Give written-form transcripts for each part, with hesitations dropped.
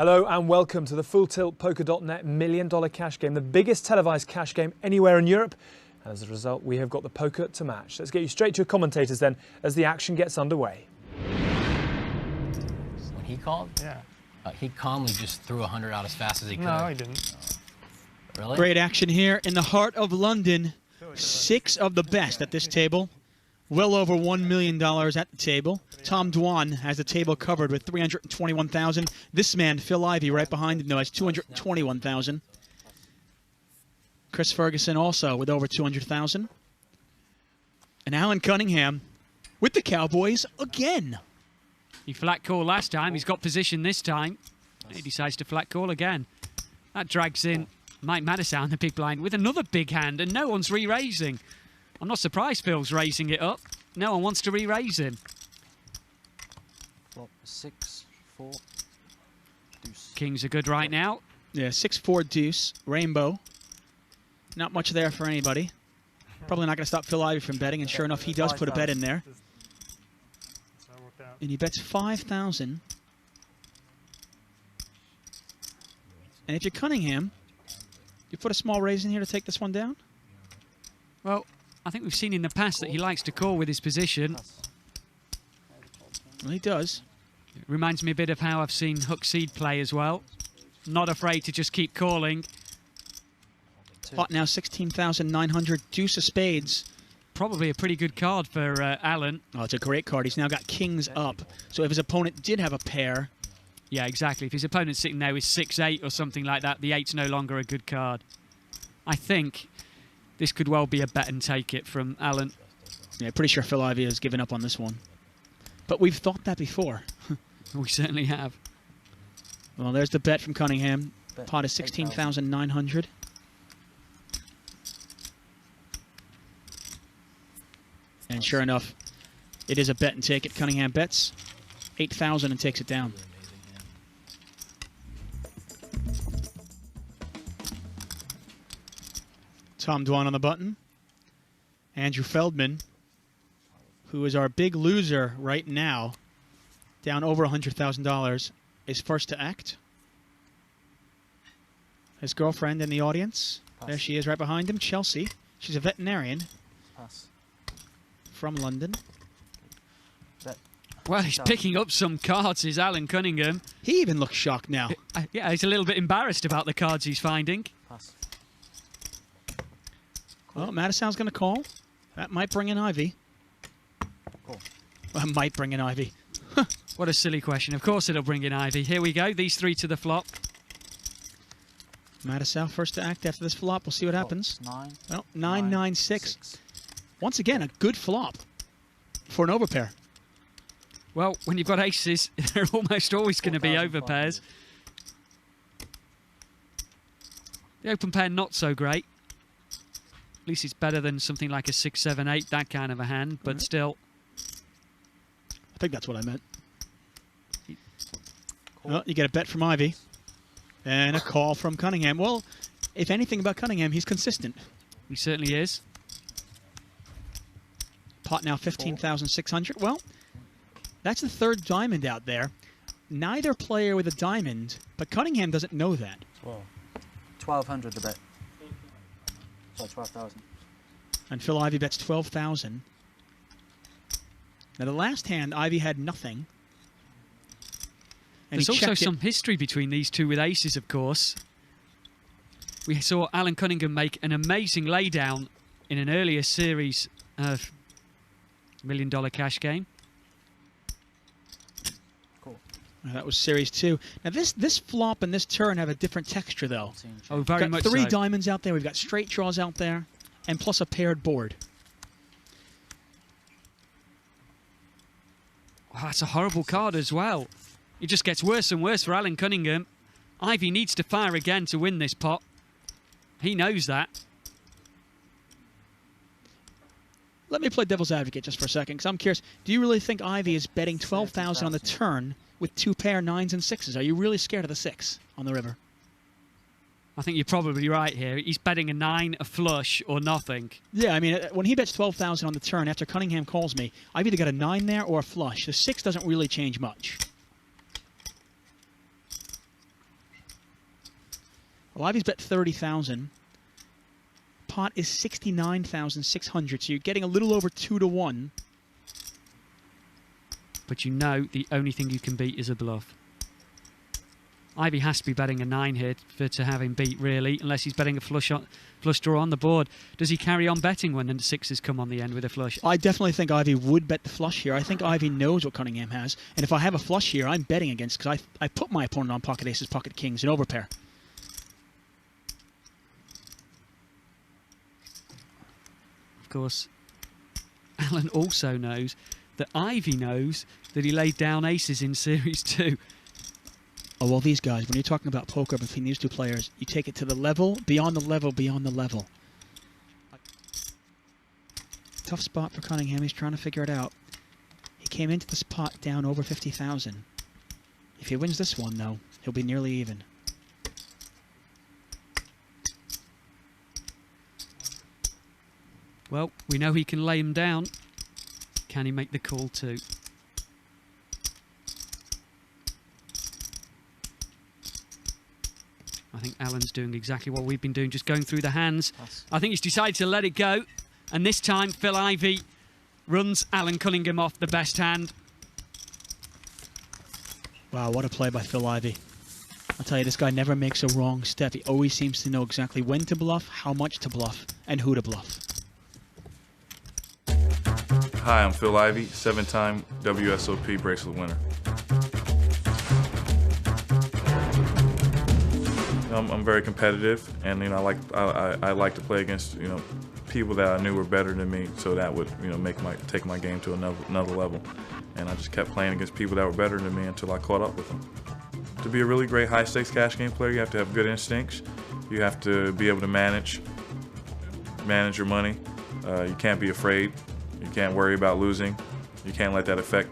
Hello and welcome to the FullTiltPoker.net $1 Million Cash Game, the biggest televised cash game anywhere in Europe. And as a result, we have got the poker to match. Let's get you straight to your commentators then as the action gets underway. When he called? Yeah. He calmly just threw 100 out as fast as he could. No, he didn't. Really? Great action here in the heart of London. 6 of the best at this table. Well over $1 million at the table. Tom Dwan has the table covered with $321,000. This man, Phil Ivey, right behind him, though, has $221,000. Chris Ferguson also with over $200,000. And Alan Cunningham with the Cowboys again. He flat called last time. He's got position this time. He decides to flat call again. That drags in Mike Matusow in the big blind with another big hand, and no one's re-raising. I'm not surprised Phil's raising it up. No one wants to re-raise him. Flop 6, 4, deuce. Kings are good right now. Yeah, 6-4 deuce, rainbow. Not much there for anybody. Probably not going to stop Phil Ivey from betting, and sure enough, he does put a bet in there. And he bets 5,000. And if you're Cunningham, you put a small raise in here to take this one down? Well, I think we've seen in the past that he likes to call with his position. Well, he does. It reminds me a bit of how I've seen Hook Seed play as well. Not afraid to just keep calling. Pot now 16,900, deuce of spades. Probably a pretty good card for Alan. Oh, it's a great card. He's now got kings up. So if his opponent did have a pair... Yeah, exactly. If his opponent's sitting there with 6-8 or something like that, the 8's no longer a good card. I think this could well be a bet and take it from Alan. Yeah, pretty sure Phil Ivey has given up on this one. But we've thought that before. We certainly have. Well, there's the bet from Cunningham. Pot is 16,900. And sure enough, it is a bet and take it. Cunningham bets 8,000 and takes it down. Tom Dwan on the button. Andrew Feldman, who is our big loser right now, down over $100,000, is first to act. His girlfriend in the audience. Pass. There she is right behind him, Chelsea. She's a veterinarian. Pass. From London. Bet. Well, he's picking up some cards, is Alan Cunningham. He even looks shocked now. Yeah, he's a little bit embarrassed about the cards he's finding. Pass. Well, Matusow's going to call. That might bring in Ivey. Cool. Well, might bring in Ivey. What a silly question. Of course it'll bring in Ivey. Here we go. These 3 to the flop. Matusow first to act after this flop. We'll see what happens. 9. Well, 9-9-6. Once again, a good flop for an overpair. Well, when you've got aces, they're almost always going to be overpairs. The open pair, not so great. At least it's better than something like a 6, 7, 8, that kind of a hand, but still. I think that's what I meant. Well, you get a bet from Ivey. And a call from Cunningham. Well, if anything about Cunningham, he's consistent. He certainly is. Pot now 15,600. Well, that's the third diamond out there. Neither player with a diamond, but Cunningham doesn't know that. 1,200 to bet. Sorry, 12,000. And Phil Ivey bets 12,000. Now, the last hand, Ivey had nothing. And There's also some history between these two with aces, of course. We saw Alan Cunningham make an amazing laydown in an earlier series of $1 Million Cash Game. Cool. That was series 2. Now, this flop and this turn have a different texture, though. Oh, very We've much got 3 so. diamonds out there. We've got straight draws out there. And plus a paired board. Wow, that's a horrible card as well. It just gets worse and worse for Alan Cunningham. Ivey needs to fire again to win this pot. He knows that. Let me play devil's advocate just for a second, because I'm curious. Do you really think Ivey is betting 12,000 on the turn with 2 pair 9s and 6s? Are you really scared of the 6 on the river? I think you're probably right here. He's betting a 9, a flush, or nothing. Yeah, I mean, when he bets 12,000 on the turn after Cunningham calls me, I've either got a 9 there or a flush. The 6 doesn't really change much. Well, Ivey's bet 30,000. Pot is 69,600, so you're getting a little over 2 to 1. But you know the only thing you can beat is a bluff. Ivey has to be betting a 9 here to have him beat, really, unless he's betting a flush draw on the board. Does he carry on betting when the sixes come on the end with a flush? I definitely think Ivey would bet the flush here. I think Ivey knows what Cunningham has, and if I have a flush here, I'm betting against, because I put my opponent on pocket aces, pocket kings, and overpair. Of course, Alan also knows that Ivey knows that he laid down aces in Series 2. Oh, well, these guys, when you're talking about poker between these two players, you take it to the level, beyond the level, beyond the level. Tough spot for Cunningham. He's trying to figure it out. He came into this pot down over 50,000. If he wins this one, though, he'll be nearly even. Well, we know he can lay him down. Can he make the call too? I think Alan's doing exactly what we've been doing, just going through the hands. Pass. I think he's decided to let it go. And this time, Phil Ivey runs Alan Cunningham off the best hand. Wow, what a play by Phil Ivey. I'll tell you, this guy never makes a wrong step. He always seems to know exactly when to bluff, how much to bluff, and who to bluff. Hi, I'm Phil Ivey, 7-time WSOP bracelet winner. I'm very competitive, and I like to play against people that I knew were better than me, so that would take my game to another level. And I just kept playing against people that were better than me until I caught up with them. To be a really great high stakes cash game player, you have to have good instincts. You have to be able to manage your money. You can't be afraid. You can't worry about losing. You can't let that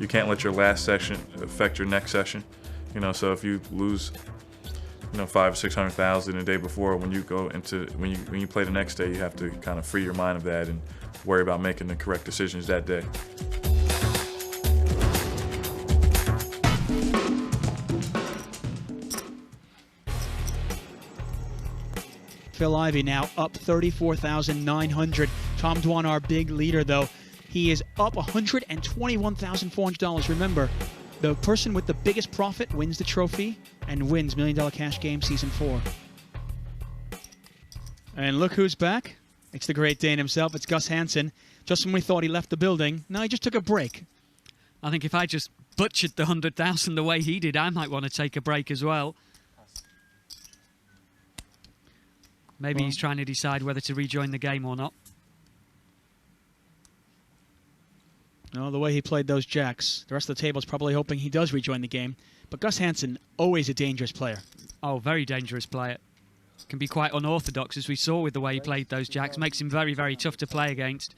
you can't let your last session affect your next session. So if you lose, 500,000 or 600,000 the day before, when you play the next day, you have to kind of free your mind of that and worry about making the correct decisions that day. Phil Ivey now up 34,900. Tom Dwan, our big leader, though, he is up $121,400. Remember, the person with the biggest profit wins the trophy and wins $1 Million Cash Game Season 4. And look who's back. It's the Great Dane himself. It's Gus Hansen. Just when we thought he left the building, no, he just took a break. I think if I just butchered the 100,000 the way he did, I might want to take a break as well. Maybe he's trying to decide whether to rejoin the game or not. No, the way he played those jacks, the rest of the table is probably hoping he does rejoin the game. But Gus Hansen, always a dangerous player. Oh, very dangerous player. Can be quite unorthodox, as we saw with the way he played those jacks. Makes him very, very tough to play against.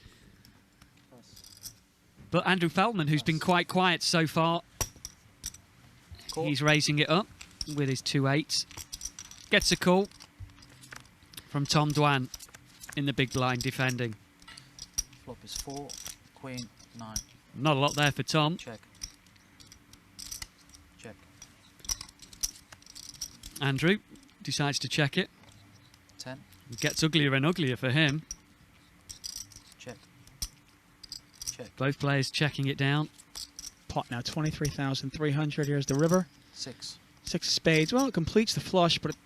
But Andrew Feldman, who's been quite quiet so far, he's raising it up with his 2-8s. Gets a call from Tom Dwan in the big blind defending. Flop is 4, queen, 9. Not a lot there for Tom. Check. Check. Andrew decides to check it. 10. It gets uglier and uglier for him. Check. Check. Both players checking it down. Pot now 23,300. Here's the river. 6. 6 of spades. Well, it completes the flush, but it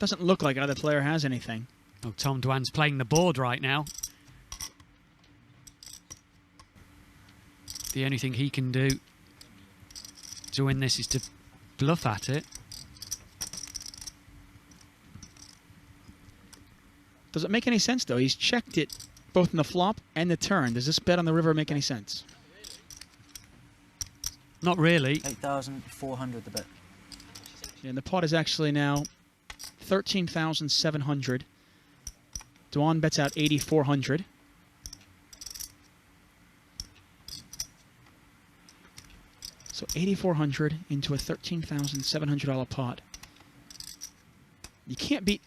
doesn't look like either player has anything. Oh, Tom Dwan's playing the board right now. The only thing he can do to win this is to bluff at it. Does it make any sense, though? He's checked it both in the flop and the turn. Does this bet on the river make any sense? Not really. 8,400 the bet. And the pot is actually now 13,700. Dwan bets out 8,400. So 8,400 into a $13,700 pot. You can't beat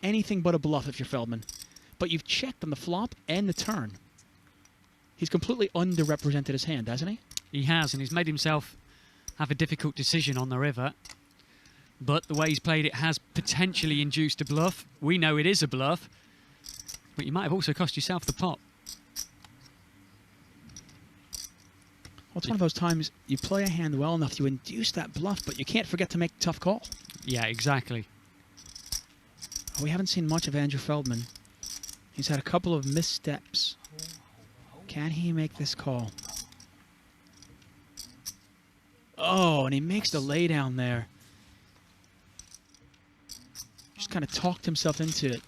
anything but a bluff if you're Feldman. But you've checked on the flop and the turn. He's completely underrepresented his hand, hasn't he? He has, and he's made himself have a difficult decision on the river. but the way he's played it has potentially induced a bluff. We know it is a bluff, but you might have also cost yourself the pot. Well, it's one of those times you play a hand well enough, you induce that bluff, but you can't forget to make a tough call. Yeah, exactly. We haven't seen much of Andrew Feldman. He's had a couple of missteps. Can he make this call? Oh, and he makes the lay down there. Just kind of talked himself into it.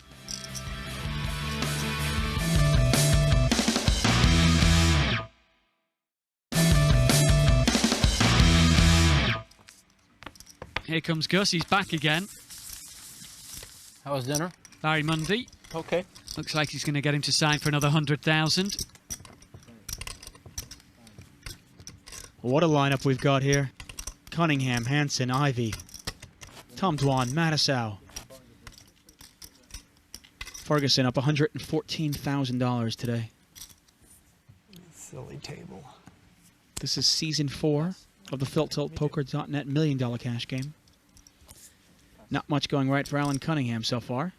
Here comes Gus, he's back again. How was dinner? Larry Mundy. Okay. Looks like he's going to get him to sign for another 100,000. What a lineup we've got here. Cunningham, Hansen, Ivey, Tom Dwan, Matusow. Ferguson up $114,000 today. Silly table. This is season 4 of the PhilTiltPoker.net $1 million cash game. Not much going right for Alan Cunningham so far.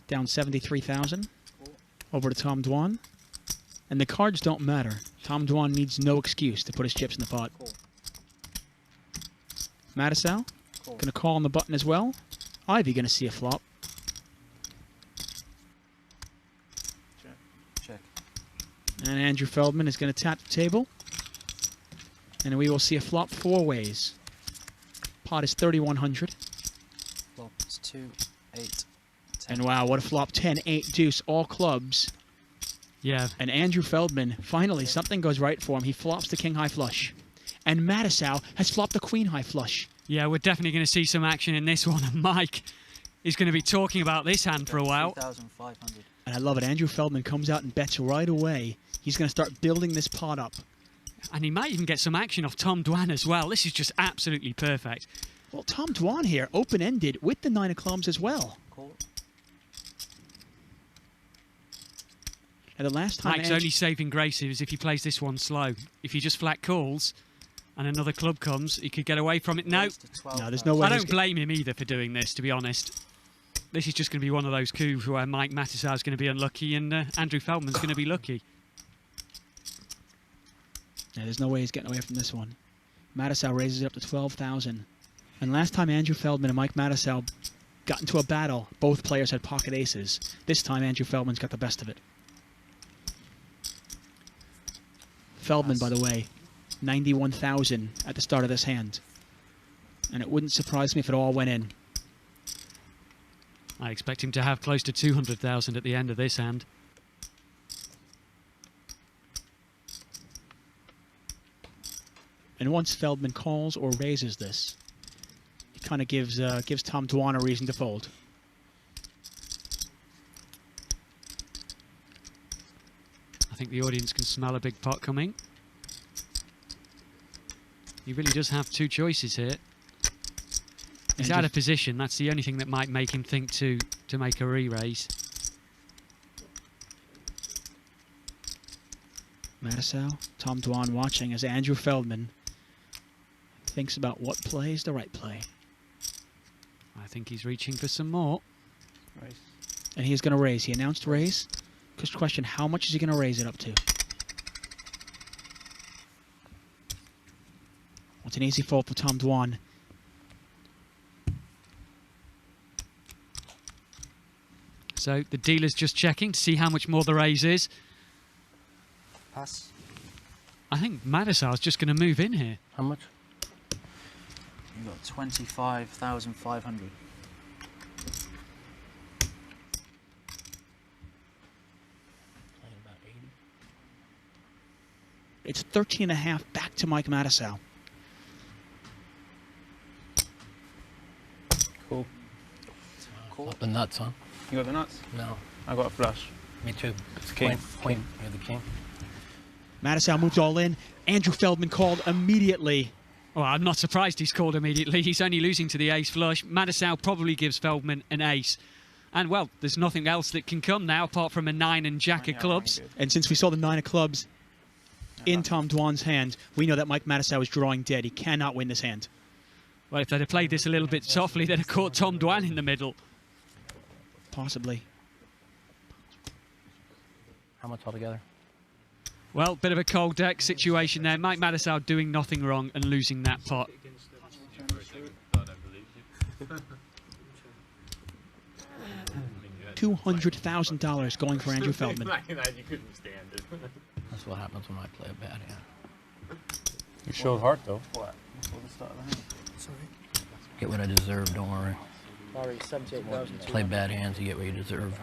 Down 73,000. Over to Tom Dwan. And the cards don't matter. Tom Dwan needs no excuse to put his chips in the pot. Matusow gonna call on the button as well. Ivey gonna see a flop. Check. And Andrew Feldman is gonna tap the table. And we will see a flop 4 ways. Pot is 3,100. Flop is 2, 8, 10. And wow, what a flop. 10, 8, deuce, all clubs. Yeah. And Andrew Feldman, finally, something goes right for him. He flops the king-high flush. And Matusow has flopped the queen-high flush. Yeah, we're definitely going to see some action in this one. And Mike is going to be talking about this hand for a while. 3,500. And I love it. Andrew Feldman comes out and bets right away. He's going to start building this pot up. And he might even get some action off Tom Dwan as well. This is just absolutely perfect. Well, Tom Dwan here, open-ended with the 9 of clubs as well. Call. And the last time Mike's only saving grace is if he plays this one slow. If he just flat calls and another club comes, he could get away from it. No, Raise to 12,000. No, there's no way. I don't blame him either for doing this, to be honest. This is just going to be one of those coups where Mike Matusow is going to be unlucky and Andrew Feldman's going to be lucky. Yeah, there's no way he's getting away from this one. Matusow raises it up to 12,000. And last time Andrew Feldman and Mike Matusow got into a battle, both players had pocket aces. This time Andrew Feldman's got the best of it. Feldman, by the way, 91,000 at the start of this hand. And it wouldn't surprise me if it all went in. I expect him to have close to 200,000 at the end of this hand. And once Feldman calls or raises this, it kind of gives Tom Dwan a reason to fold. I think the audience can smell a big pot coming. He really does have 2 choices here. He's out of position. That's the only thing that might make him think to make a re-raise. Matusow, Tom Dwan watching as Andrew Feldman thinks about what play is the right play. I think he's reaching for some more. Raise. And he's going to raise. He announced raise. Just question, how much is he going to raise it up to? Well, it's an easy fold for Tom Dwan. So the dealer's just checking to see how much more the raise is. Pass. I think Matusow's just going to move in here. How much? You got 25,500. About 80. It's 13.5 back to Mike Matusow. Cool. Call. Up the nuts, huh? You got the nuts? No. I got a flush. Me too. It's king. Queen. You're the king. Matusow moved all in. Andrew Feldman called immediately. Well, I'm not surprised he's called immediately. He's only losing to the ace flush. Matusow probably gives Feldman an ace. And, well, there's nothing else that can come now apart from a 9 and jack of clubs. And since we saw the 9 of clubs in Tom Dwan's hand, we know that Mike Matusow is drawing dead. He cannot win this hand. Well, if they'd have played this a little bit softly, they'd have caught Tom Dwan in the middle. Possibly. How much altogether? Well, bit of a cold deck situation there. Mike Matusow doing nothing wrong and losing that pot. $200,000 going for Andrew Feldman. That's what happens when I play a bad hand. You showed heart though. What? Before the start of the hand. Sorry. Get what I deserve, don't worry. Larry, 78,000. Play bad hands, you get what you deserve.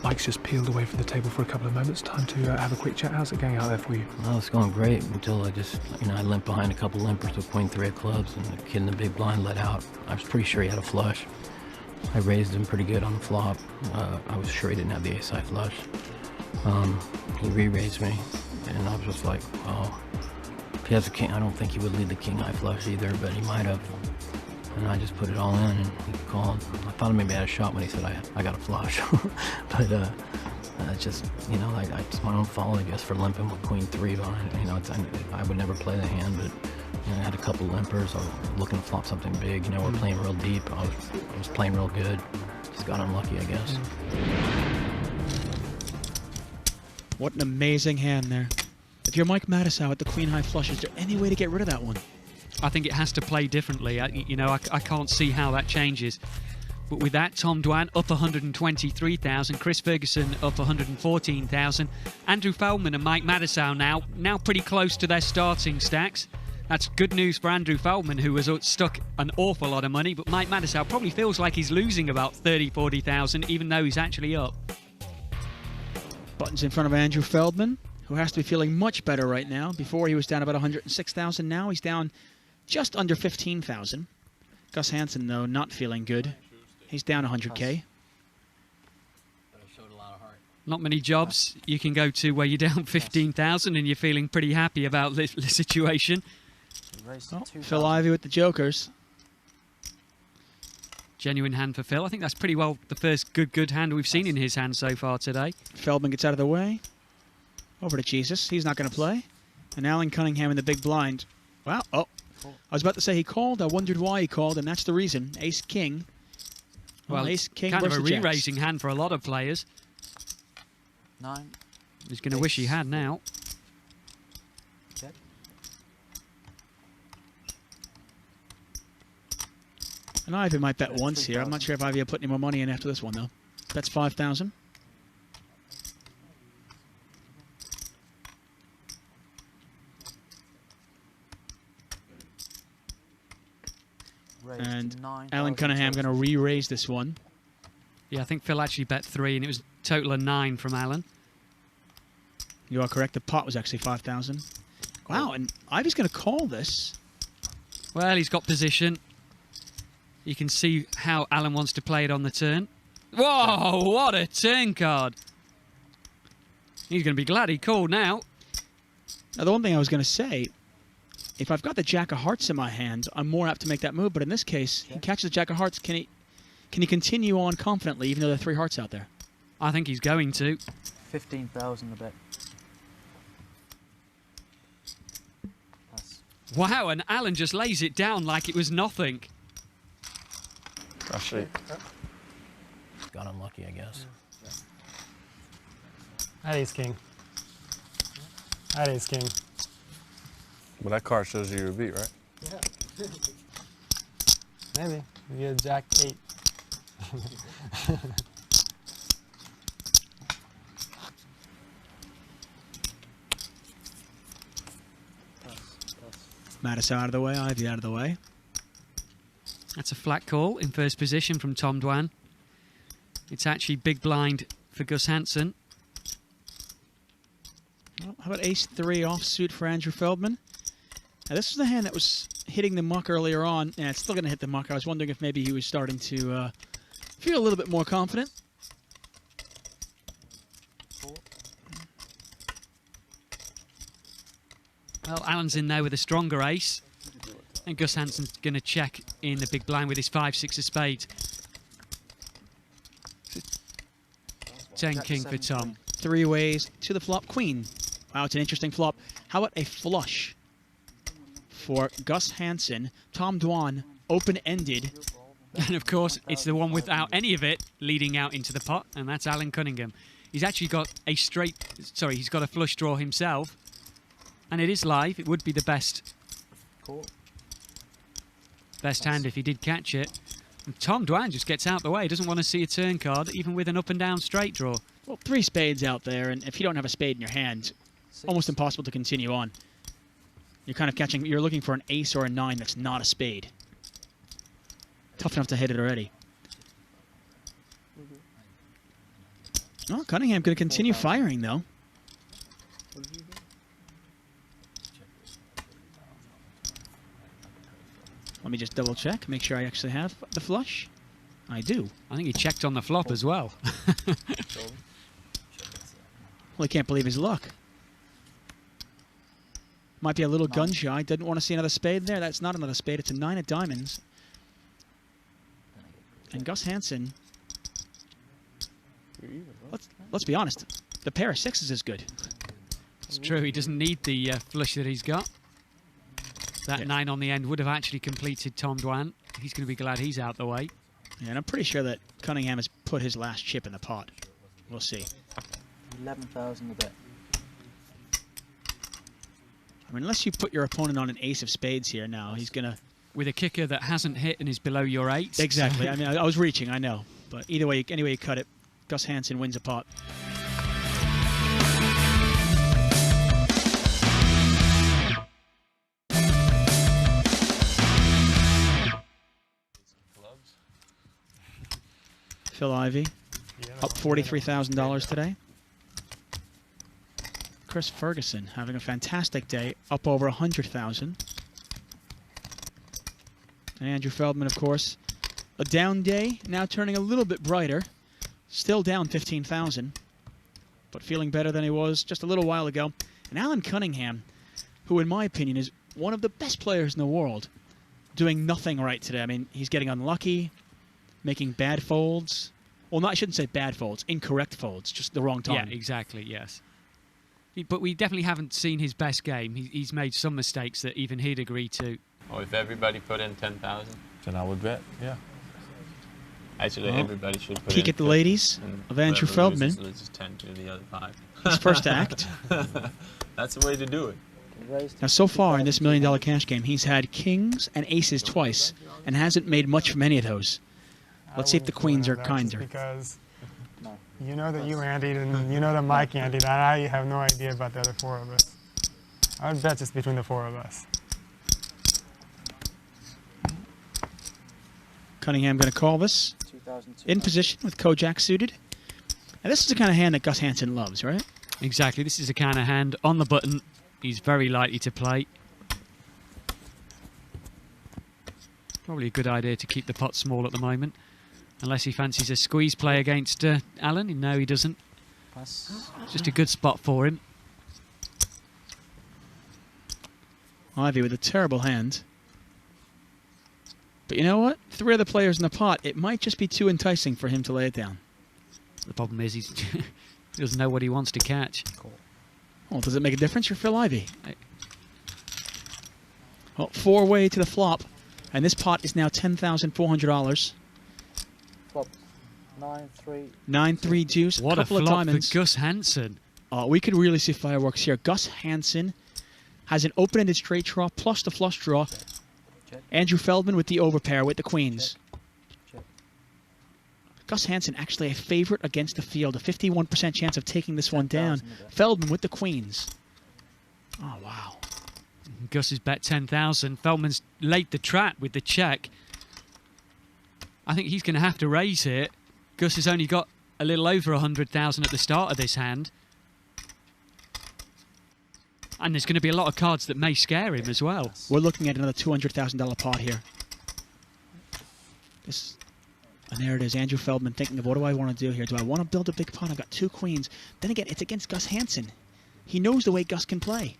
Mike's just peeled away from the table for a couple of moments. Time to have a quick chat. How's it going out there for you? Well, it's going great until I just, I limped behind a couple limpers with queen 3 of clubs, and the kid in the big blind let out. I was pretty sure he had a flush. I raised him pretty good on the flop. I was sure he didn't have the ace-high flush. He re-raised me, and I was just like, oh. If he has a king, I don't think he would lead the king-high flush either, but he might have. And I just put it all in, and he called. I thought maybe I had a shot when he said I got a flush. But it's just, it's my own fault, I guess, for limping with queen 3 behind. I would never play the hand, but I had a couple limpers. I was looking to flop something big. We're playing real deep. I was playing real good. Just got unlucky, I guess. What an amazing hand there. If you're Mike Matusow at the queen-high flush, is there any way to get rid of that one? I think it has to play differently. I can't see how that changes. But with that, Tom Dwan up 123,000, Chris Ferguson up 114,000, Andrew Feldman and Mike Matusow now pretty close to their starting stacks. That's good news for Andrew Feldman, who was stuck an awful lot of money, but Mike Matusow probably feels like he's losing about 40,000, even though he's actually up. Buttons in front of Andrew Feldman, who has to be feeling much better right now. Before he was down about 106,000. Now he's down just under 15,000. Gus Hansen, though, not feeling good. He's down 100K. Not many jobs you can go to where you're down 15,000 and you're feeling pretty happy about the situation. Oh, Phil Ivey with the jokers. Genuine hand for Phil. I think that's pretty well the first good hand we've seen in his hand so far today. Feldman gets out of the way. Over to Jesus. He's not going to play. And Alan Cunningham in the big blind. Wow. Oh. I was about to say he called. I wondered why he called, and that's the reason. Ace-King. Well, Ace-King kind of a versus jacks. re-raising hand for a lot of players. 9. He's going to wish he had now. Check. And Ivey might bet once here. I'm not sure if Ivey will put any more money in after this one, though. That's 5,000. And Alan Cunningham going to re-raise this one. Yeah, I think Phil actually bet 3, and it was a total of 9 from Alan. You are correct. The pot was actually 5,000. Wow, and Ivey's going to call this. Well, he's got position. You can see how Alan wants to play it on the turn. Whoa, what a turn card. He's going to be glad he called now. Now, the one thing I was going to say, if I've got the Jack of Hearts in my hand, I'm more apt to make that move. But in this case, he catches the Jack of Hearts. Can he continue on confidently, even though there are 3 hearts out there? I think he's going to. 15,000 a bet. Wow, and Alan just lays it down like it was nothing. I see. Got unlucky, I guess. That is king. That is king. Well, that card shows you your beat, right? Yeah. Maybe. You get a jack 8. Matusow out of the way, Ivey out of the way. That's a flat call in first position from Tom Dwan. It's actually big blind for Gus Hansen. Well, how about ace-3 offsuit for Andrew Feldman? Now, this was the hand that was hitting the muck earlier on, and it's still going to hit the muck. I was wondering if maybe he was starting to feel a little bit more confident. Well, Alan's in there with a stronger ace. And Gus Hansen's going to check in the big blind with his 5-6 of spades. 10 king for Tom. 3 ways to the flop queen. Wow, it's an interesting flop. How about a flush? for Gus Hansen. Tom Dwan, open-ended. And of course, it's the one without any of it leading out into the pot, and that's Alan Cunningham. He's actually got a he's got a flush draw himself, and it is live. It would be the best hand if he did catch it. And Tom Dwan just gets out the way. He doesn't want to see a turn card, even with an up and down straight draw. Well, 3 spades out there, and if you don't have a spade in your hand, almost impossible to continue on. You're kind of catching, you're looking for an ace or a 9 that's not a spade. Tough enough to hit it already. Oh, Cunningham going to continue firing, though. Let me just double check, make sure I actually have the flush. I do. I think he checked on the flop as well. Well, he can't believe his luck. Might be a little gun shy. Didn't want to see another spade there. That's not another spade. It's a 9 of diamonds. And Gus Hansen, let's be honest, the pair of 6s is good. It's true. He doesn't need the flush that he's got. That 9 on the end would have actually completed Tom Dwan. He's going to be glad he's out the way. Yeah, and I'm pretty sure that Cunningham has put his last chip in the pot. We'll see. 11,000 a bit. I mean, unless you put your opponent on an ace of spades here now, he's going to... With a kicker that hasn't hit and is below your 8. Exactly. I mean, I was reaching, I know. But either way, any way you cut it, Gus Hansen wins a pot. Phil Ivey, up $43,000 today. Chris Ferguson having a fantastic day, up over 100,000. And Andrew Feldman, of course, a down day, now turning a little bit brighter. Still down 15,000, but feeling better than he was just a little while ago. And Alan Cunningham, who in my opinion is one of the best players in the world, doing nothing right today. I mean, he's getting unlucky, making bad folds. Well, no, I shouldn't say bad folds, incorrect folds, just the wrong time. Yeah, exactly, yes. But we definitely haven't seen his best game. He's made some mistakes that even he'd agree to. Oh, if everybody put in 10,000? Then I would bet, yeah. Actually, everybody should put peek in at the ladies of Andrew Feldman. Loses 10 to the other 5. His first act. That's the way to do it. Now, so far in this $1 million cash game, he's had kings and aces twice and hasn't made much from any of those. Let's see if the queens are kinder. Because you know that you andied and you know that Mike andied. I have no idea about the other 4 of us. I would bet just between the 4 of us. Cunningham going to call this. In position with Kojak suited. And this is the kind of hand that Gus Hansen loves, right? Exactly. This is the kind of hand on the button he's very likely to play. Probably a good idea to keep the pot small at the moment. Unless he fancies a squeeze play against Alan. No, he doesn't. Just a good spot for him. Ivey with a terrible hand. But you know what? 3 other players in the pot, it might just be too enticing for him to lay it down. The problem is he doesn't know what he wants to catch. Well, does it make a difference for Phil Ivey? Well, 4-way to the flop. And this pot is now $10,400. Flop. 9-3. 9-3 deuce. What couple a of flop diamonds. for Gus Hansen. We could really see fireworks here. Gus Hansen has an open-ended straight draw plus the flush draw. Andrew Feldman with the overpair with the queens. Gus Hansen actually a favorite against the field. A 51% chance of taking this one down. Feldman with the queens. Oh, wow. Gus has bet 10,000. Feldman's laid the trap with the check. I think he's going to have to raise it. Gus has only got a little over 100,000 at the start of this hand. And there's going to be a lot of cards that may scare him as well. We're looking at another $200,000 pot here. And there it is, Andrew Feldman thinking of what do I want to do here? Do I want to build a big pot? I've got 2 queens. Then again, it's against Gus Hansen. He knows the way Gus can play.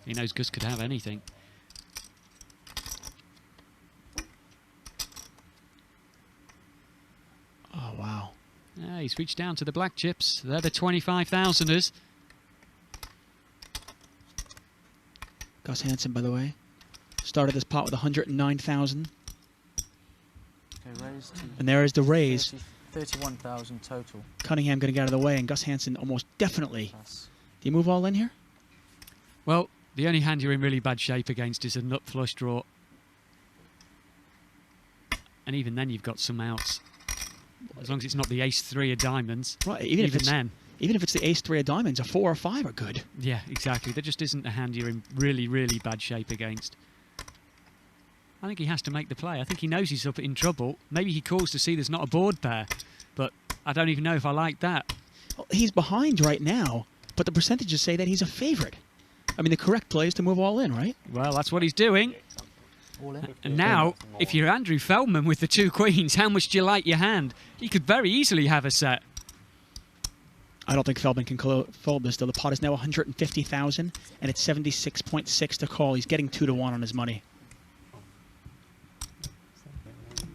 He knows Gus could have anything. Oh, wow. Yeah, he's reached down to the black chips. They're the 25,000ers. Gus Hansen, by the way, started this pot with 109,000. Okay, raise to And there is the raise. 31,000 total. Cunningham going to get out of the way, and Gus Hansen almost definitely. Plus. Do you move all in here? Well, the only hand you're in really bad shape against is a nut flush draw. And even then you've got some outs. As long as it's not the ace-3 of diamonds. Right, even if then. Even if it's the ace-3 of diamonds, a 4 or 5 are good. Yeah, exactly. There just isn't a hand you're in really, really bad shape against. I think he has to make the play. I think he knows he's up in trouble. Maybe he calls to see there's not a board pair. But I don't even know if I like that. Well, he's behind right now, but the percentages say that he's a favorite. I mean, the correct play is to move all in, right? Well, that's what he's doing. All in. And now, if you're Andrew Feldman with the 2 queens, how much do you like your hand? He could very easily have a set. I don't think Feldman can fold this, though. The pot is now 150,000, and it's 76.6 to call. He's getting 2 to 1 on his money.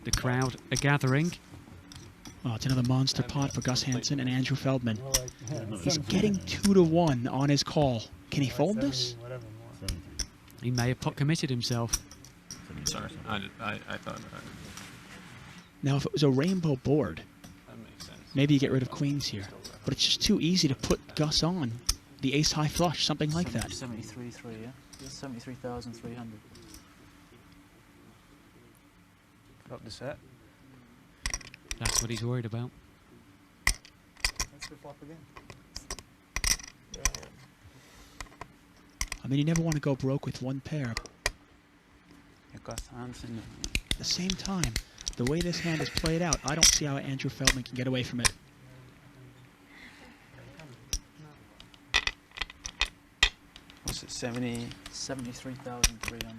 The crowd are gathering. Oh, it's another monster pot for Gus Hansen and Andrew Feldman. He's getting 2 to 1 on his call. Can he fold this? He may have pot committed himself. Sorry, I thought Now, if it was a rainbow board, that makes sense. maybe you get rid of queens here. But it's just too easy to put Gus on the ace-high flush, something like that. 73.3, yeah? 73,300. Up the set. That's what he's worried about. Let's go flop again. I mean, you never want to go broke with one pair. Gus Hansen. At the same time, the way this hand is played out, I don't see how Andrew Feldman can get away from it. What's it, 70? 73,300.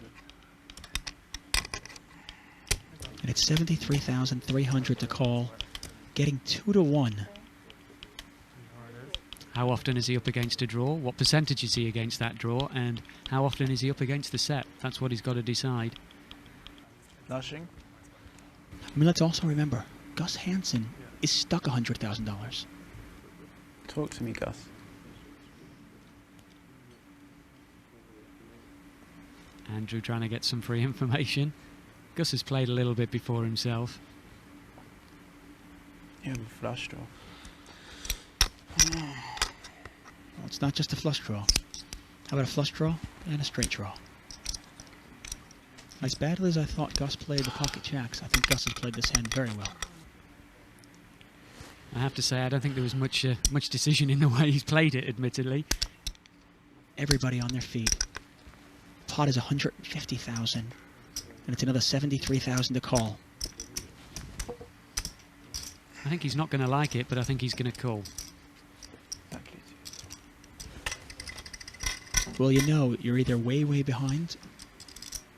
And it's 73,300 to call, getting 2 to 1. How often is he up against a draw? What percentage is he against that draw? And how often is he up against the set? That's what he's got to decide. Flushing. I mean, let's also remember, Gus Hansen is stuck $100,000. Talk to me, Gus. Andrew trying to get some free information. Gus has played a little bit before himself. You have a flush draw. Well, it's not just a flush draw. How about a flush draw and a straight draw? As badly as I thought Gus played the pocket jacks, I think Gus has played this hand very well. I have to say, I don't think there was much decision in the way he's played it, admittedly. Everybody on their feet. Pot is 150,000, and it's another 73,000 to call. I think he's not going to like it, but I think he's going to call. Well, you know, you're either way, way behind,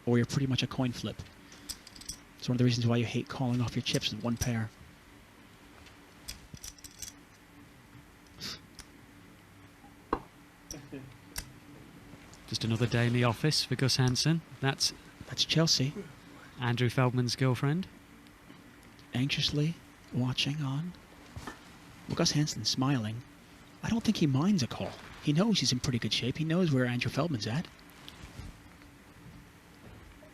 or you're pretty much a coin flip. It's one of the reasons why you hate calling off your chips with one pair. Just another day in the office for Gus Hansen. That's Chelsea. Andrew Feldman's girlfriend. Anxiously watching on. Well, Gus Hansen's smiling. I don't think he minds a call. He knows he's in pretty good shape. He knows where Andrew Feldman's at.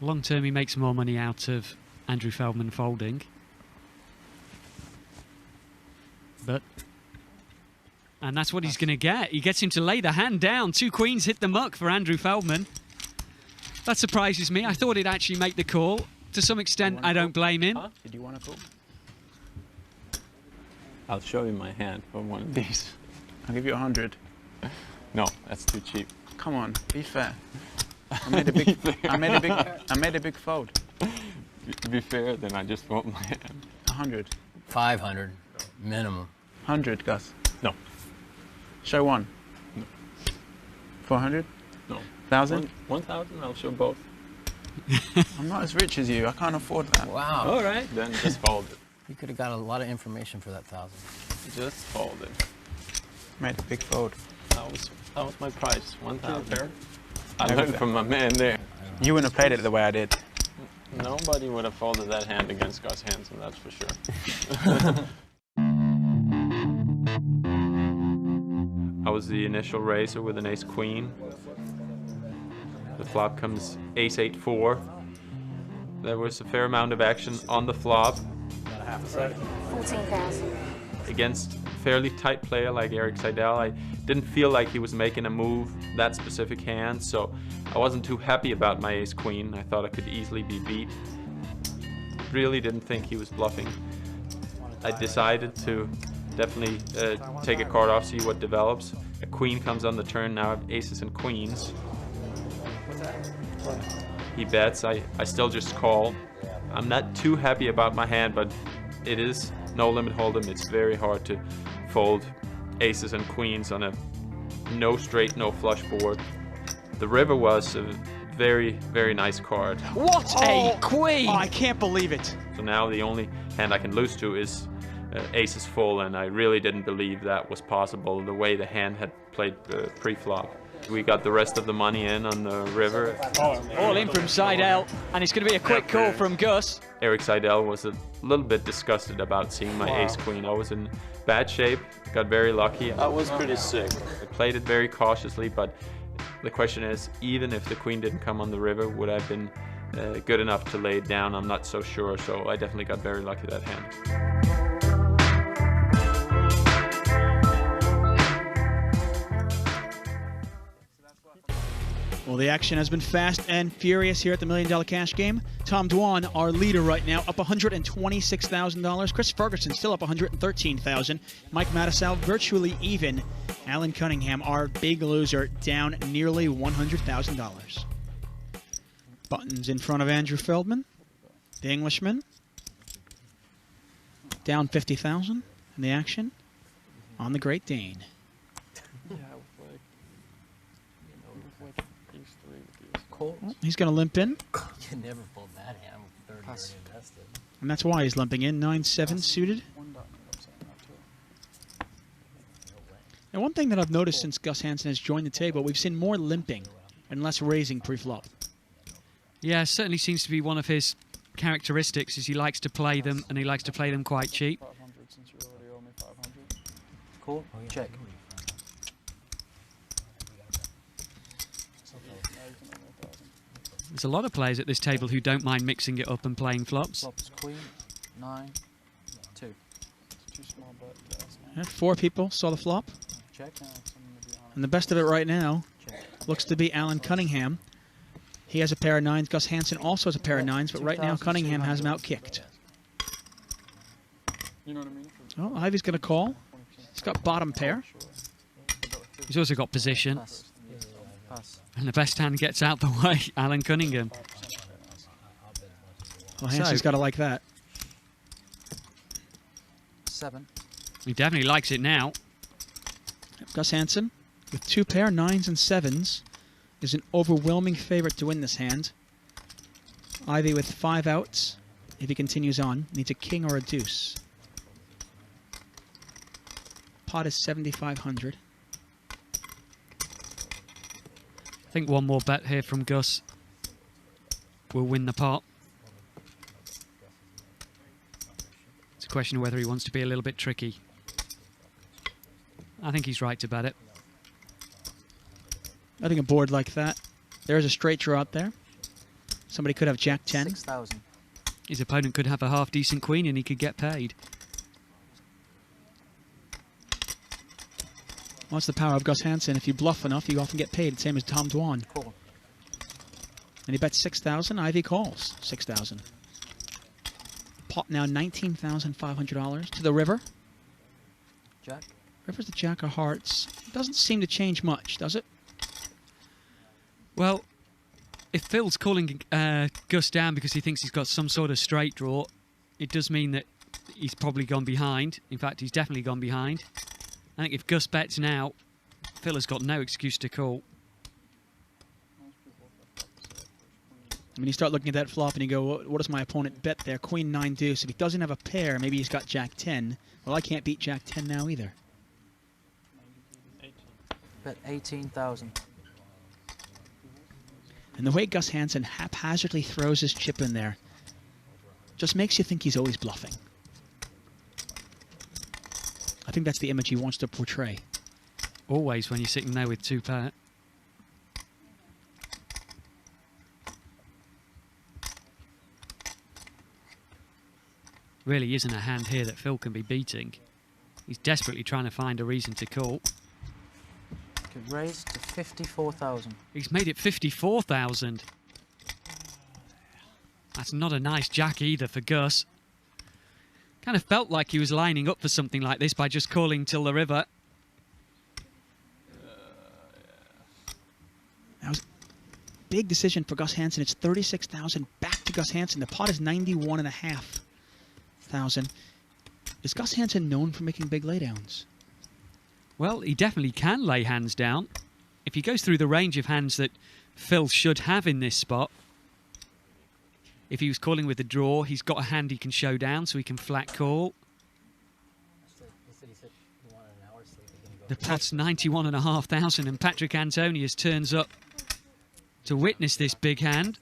Long term, he makes more money out of Andrew Feldman folding. And that's what he's going to get. He gets him to lay the hand down. 2 queens hit the muck for Andrew Feldman. That surprises me. I thought he'd actually make the call. To some extent, I don't blame him. Huh? Did you want to call? I'll show you my hand for one of these. I'll give you 100. No, that's too cheap. Come on, be fair. I made a big. I made a big fold. To be fair, then I just fold my hand. 100. 500 minimum. 100, Gus. No. Show one. No. 400. No. 1,000. 1,000. I'll show both. I'm not as rich as you. I can't afford that. Wow. All right. Then just fold it. You could have got a lot of information for that 1,000. Just fold it. Made a big fold. That was my price. 1,000. I Everything. learned from my man there. You wouldn't have played it the way I did. Nobody would have folded that hand against Gus Hansen, that's for sure. I was the initial raiser with an ace-queen. The flop comes ace-8-4. There was a fair amount of action on the flop. 14,000. Against a fairly tight player like Erik Seidel, I didn't feel like he was making a move that specific hand, so I wasn't too happy about my ace-queen. I thought I could easily be beat. Really didn't think he was bluffing. I decided to definitely take a card off, see what develops. A queen comes on the turn, now I have aces and queens. He bets, I still just call. I'm not too happy about my hand, but it is no limit hold'em. It's very hard to fold aces and queens on a no straight, no flush board. The river was a very, very nice card. What a queen! Oh, I can't believe it. So now the only hand I can lose to is aces full, and I really didn't believe that was possible the way the hand had played pre-flop. We got the rest of the money in on the river. All in from Seidel, and it's going to be a quick call from Gus. Erik Seidel was a little bit disgusted about seeing my ace-queen. I was in bad shape, got very lucky. That was pretty sick. I played it very cautiously, but the question is, even if the queen didn't come on the river, would I have been good enough to lay it down? I'm not so sure, so I definitely got very lucky that hand. Well, the action has been fast and furious here at the $1 Million Cash Game. Tom Dwan, our leader right now, up $126,000. Chris Ferguson still up $113,000. Mike Matusow virtually even. Alan Cunningham, our big loser, down nearly $100,000. Buttons in front of Andrew Feldman, the Englishman. Down $50,000 in the action on the Great Dane. He's going to limp in. You never fold that hand with 30 invested. And that's why he's limping in. 9-7 suited. And one thing that I've noticed since Gus Hansen has joined the table, we've seen more limping and less raising pre-flop. Yeah, certainly seems to be one of his characteristics, is he likes to play them, and he likes to play them quite cheap. Cool. Check. There's a lot of players at this table who don't mind mixing it up and playing flops. Flop is queen, 9, 2. Yeah, 4 people saw the flop. Check. And the best of it right now looks to be Alan Cunningham. He has a pair of 9s. Gus Hansen also has a pair of 9s, but right now Cunningham has him out-kicked. Oh, Ivey's going to call. He's got bottom pair. He's also got position. And the best hand gets out the way, Alan Cunningham. Well, Hansen's got to like that. 7. He definitely likes it now. Gus Hansen, with 2 pair, 9s and 7s, is an overwhelming favorite to win this hand. Ivey with 5 outs, if he continues on, needs a king or a deuce. Pot is 7,500. I think one more bet here from Gus will win the pot. It's a question of whether he wants to be a little bit tricky. I think he's right to bet it. I think a board like that, there's a straight draw out there. Somebody could have Jack 10. 6,000. His opponent could have a half-decent queen and he could get paid. Well, that's the power of Gus Hansen. If you bluff enough, you often get paid, same as Tom Dwan. Cool. And he bets 6,000. Ivey calls 6,000. Pot now $19,500 to the river. Jack. River's the Jack of Hearts. Doesn't seem to change much, does it? Well, if Phil's calling Gus down because he thinks he's got some sort of straight draw, it does mean that he's probably gone behind. In fact, he's definitely gone behind. I think if Gus bets now, Phil has got no excuse to call. When you start looking at that flop and you go, what does my opponent bet there? Queen 9 deuce. If he doesn't have a pair, maybe he's got Jack 10. Well, I can't beat Jack 10 now either. Bet 18,000. And the way Gus Hansen haphazardly throws his chip in there just makes you think he's always bluffing. I think that's the image he wants to portray. Always when you're sitting there with 2 pair. Really isn't a hand here that Phil can be beating. He's desperately trying to find a reason to call. Could raise to 54,000. He's made it 54,000. That's not a nice jack either for Gus. Kind of felt like he was lining up for something like this by just calling till the river. That was a big decision for Gus Hansen. It's 36,000 back to Gus Hansen. The pot is 91,500. Is Gus Hansen known for making big laydowns? Well, he definitely can lay hands down. If he goes through the range of hands that Phil should have in this spot, if he was calling with a draw, he's got a hand he can show down, so he can flat call. The pot's 91,500, and Patrick Antonius turns up to witness this big hand.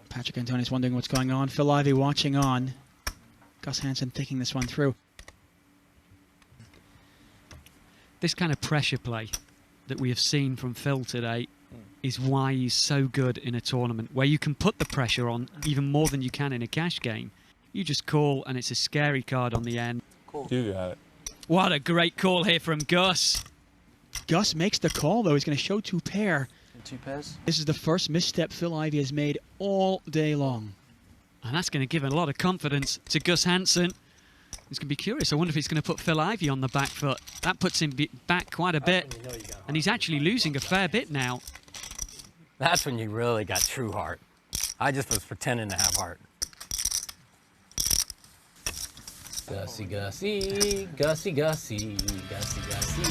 Patrick Antonius wondering what's going on. Phil Ivey watching on. Gus Hansen thinking this one through. This kind of pressure play that we have seen from Phil today is why he's so good in a tournament, where you can put the pressure on even more than you can in a cash game. You just call, and it's a scary card on the end. Cool. You got it. What a great call here from Gus. Gus makes the call, though. He's going to show two pair. Two pairs. This is the first misstep Phil Ivey has made all day long. And that's going to give a lot of confidence to Gus Hansen. He's going to be curious. I wonder if he's going to put Phil Ivey on the back foot. That puts him back quite a bit. And he's actually losing a fair bit now. That's when you really got true heart. I just was pretending to have heart. Gussie, Gussie, Gussie, Gussie, Gussie, Gussie.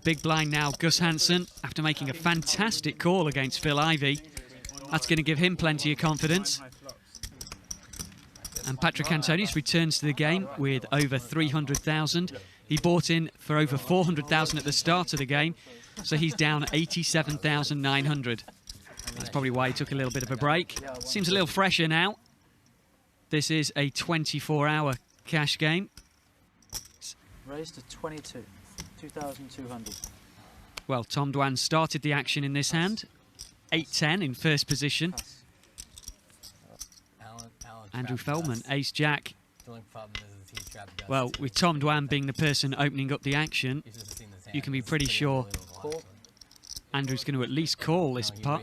Big blind now, Gus Hansen, after making a fantastic call against Phil Ivey. That's going to give him plenty of confidence. And Patrick Antonius returns to the game with over 300,000. He bought in for over 400,000 at the start of the game, so he's down 87,900. That's probably why he took a little bit of a break. Seems a little fresher now. This is a 24-hour cash game. Raised to 22,200. Well, Tom Dwan started the action in this hand. 8-10 in first position. Andrew Feldman, ace-jack. Well, with Tom Dwan being the person opening up the action, you can be pretty sure Andrew's going to at least call this pot.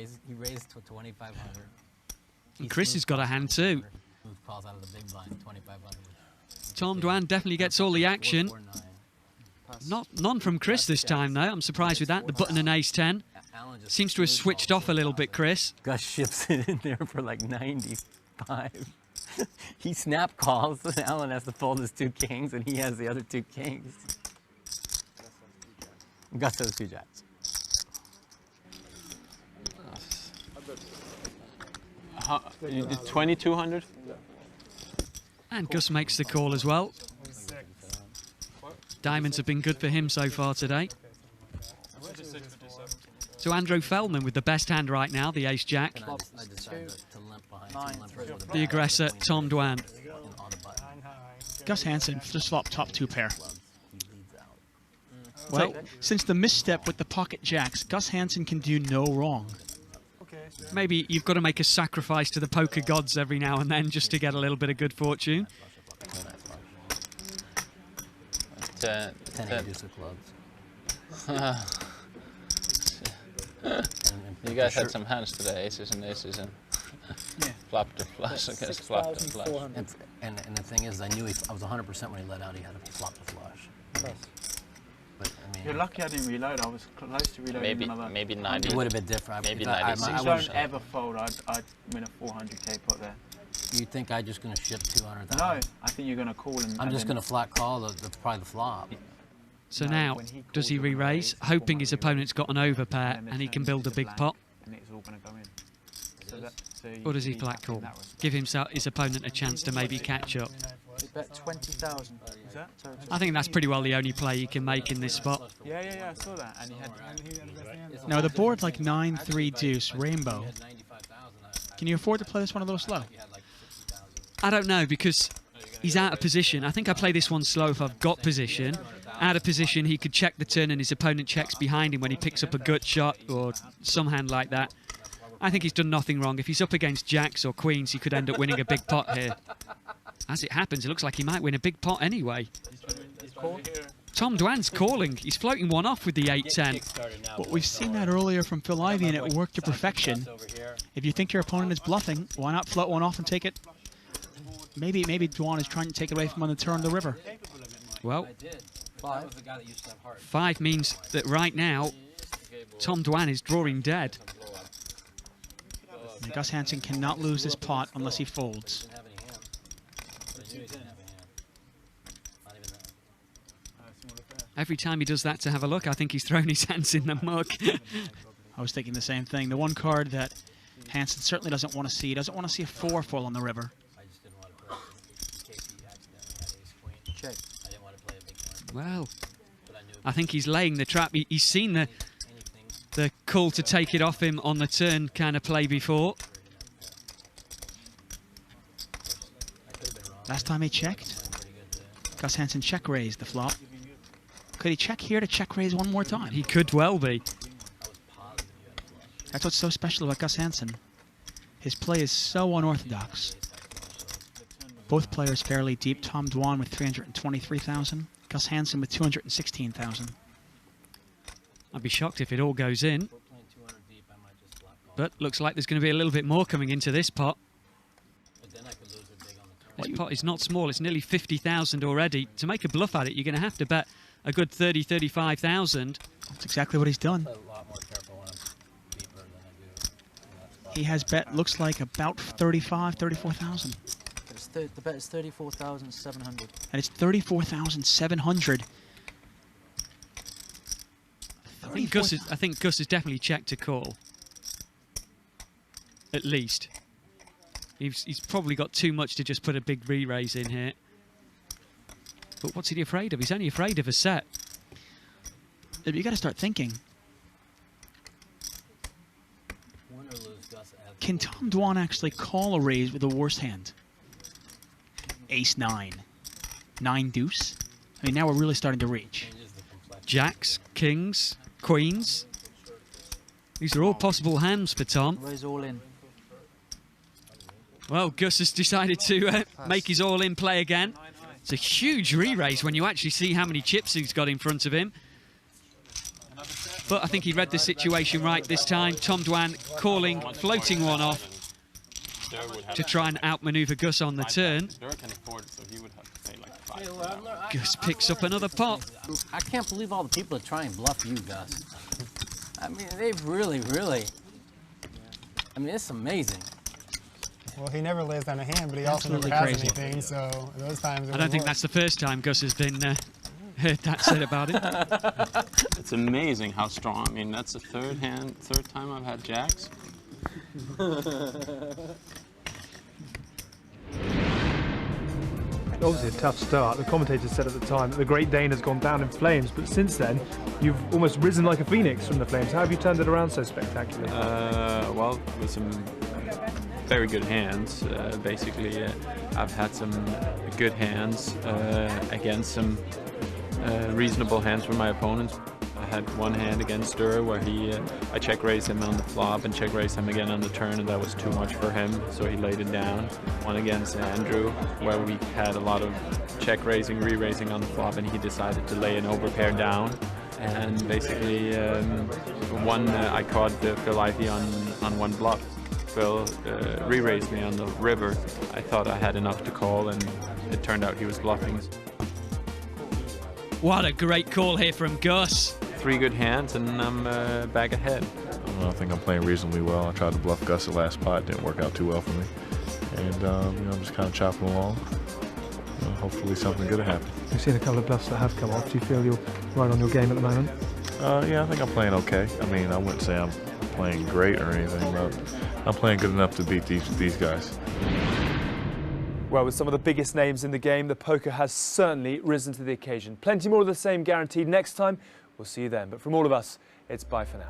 And Chris has got a hand too. Tom Dwan definitely gets all the action. None from Chris this time, though. I'm surprised with that. The button and ace-10. Seems to have switched off a little bit, Chris. Gus ships it in there for like 95. He snap calls, and Alan has to fold his two kings, and he has the other two kings. Gus has two jacks. You did 2,200? And Gus makes the call as well. Diamonds have been good for him so far today. So Andrew Feldman with the best hand right now, the ace-jack. The aggressor, Tom Dwan. Gus Hansen just flopped top two pair. Well, since the misstep with the pocket jacks, Gus Hansen can do no wrong. Maybe you've got to make a sacrifice to the poker gods every now and then just to get a little bit of good fortune. 10 aces of clubs. You guys had some hands today, aces and aces, and flop to flush against flop to flush. And the thing is, I knew I was 100% when he let out. He had a flop to flush. But I mean, you're lucky I didn't reload. I was close to reloading another. Maybe 90. It would have been different. Maybe 96. I don't ever fold. I'd win a 400k pot there. You think I'm just going to ship 200,000? No, I think you're going to call him. I'm just going to flat call. That's probably the flop. So now, does he re-raise, hoping his opponent's got an overpair and he can build a big pot? Or does he flat call? Give his opponent a chance to maybe catch up. He bet 20,000. I think that's pretty well the only play he can make in this spot. Yeah, I saw that. And he had. Now the board's like 9-3 deuce rainbow. Can you afford to play this one a little slow? I don't know, because he's out of position. I think I play this one slow if I've got position. out of position, he could check the turn and his opponent checks behind him when he picks up a gut shot or some hand like that. I think he's done nothing wrong. If he's up against jacks or queens, he could end up winning a big pot here. As it happens, it looks like he might win a big pot anyway. Tom Dwan's calling. He's floating one off with the 8-10. Well, we've seen that earlier from Phil Ivey, and it worked to perfection. If you think your opponent is bluffing, why not float one off and take it? Maybe Dwan is trying to take it away from on the turn of the river. Well, 5 means that right now, Tom Dwan is drawing dead. And Gus Hansen cannot lose this pot unless he folds. Every time he does that to have a look, I think he's thrown his hands in the mug. I was thinking the same thing. The one card that Hansen certainly doesn't want to see. He doesn't want to see a 4 fall on the river. Well, I think he's laying the trap. He's seen the call to take it off him on the turn kind of play before. Last time he checked, Gus Hansen check raised the flop. Could he check here to check raise one more time? He could well be. That's what's so special about Gus Hansen. His play is so unorthodox. Both players fairly deep. Tom Dwan with 323,000. Gus Hansen with 216,000. I'd be shocked if it all goes in. But looks like there's going to be a little bit more coming into this pot. This pot is not small. It's nearly 50,000 already. To make a bluff at it, you're going to have to bet a good 30, 35,000. That's exactly what he's done. He has bet, looks like, about 35, 34,000. The bet is 34,700. And it's 34,700. I think Gus has definitely checked a call. At least. He's probably got too much to just put a big re-raise in here. But what's he afraid of? He's only afraid of a set. You got to start thinking. Can Tom Dwan actually call a raise with the worst hand? Ace-9. 9-deuce? I mean, now we're really starting to reach. Jacks, kings, queens. These are all possible hands for Tom. Raise all in. Well, Gus has decided to make his all-in play again. It's a huge re-raise when you actually see how many chips he's got in front of him. But I think he read the situation right this time. Tom Dwan calling, floating one off to try and outmaneuver Gus on the turn. Gus picks up another pot. I can't believe all the people that try and bluff you, Gus. I mean, they've really, I mean, it's amazing. Well, he never lays down a hand, but he also never has anything, so those times... I don't think that's the first time Gus has been heard that said about it. It's amazing how strong. I mean, that's the third time I've had jacks. Obviously a tough start. The commentators said at the time that the Great Dane has gone down in flames, but since then, you've almost risen like a phoenix from the flames. How have you turned it around so spectacularly? Well, with some very good hands. Basically, I've had some good hands against some reasonable hands from my opponents. I had one hand against durrrr where I check raised him on the flop and check raised him again on the turn, and that was too much for him, so he laid it down. One against Andrew where we had a lot of check raising, re-raising on the flop, and he decided to lay an overpair down. And basically, I caught Phil Ivey on one bluff. Phil re-raised me on the river. I thought I had enough to call, and it turned out he was bluffing. What a great call here from Gus. 3 good hands, and I'm back ahead. I think I'm playing reasonably well. I tried to bluff Gus the last spot. Didn't work out too well for me. And I'm just kind of chopping along. Hopefully something good will happen. We've seen a couple of bluffs that have come off. Do you feel you're right on your game at the moment? Yeah, I think I'm playing okay. I mean, I wouldn't say I'm playing great or anything, but I'm playing good enough to beat these guys. Well, with some of the biggest names in the game, the poker has certainly risen to the occasion. Plenty more of the same guaranteed next time. We'll see you then. But from all of us, it's bye for now.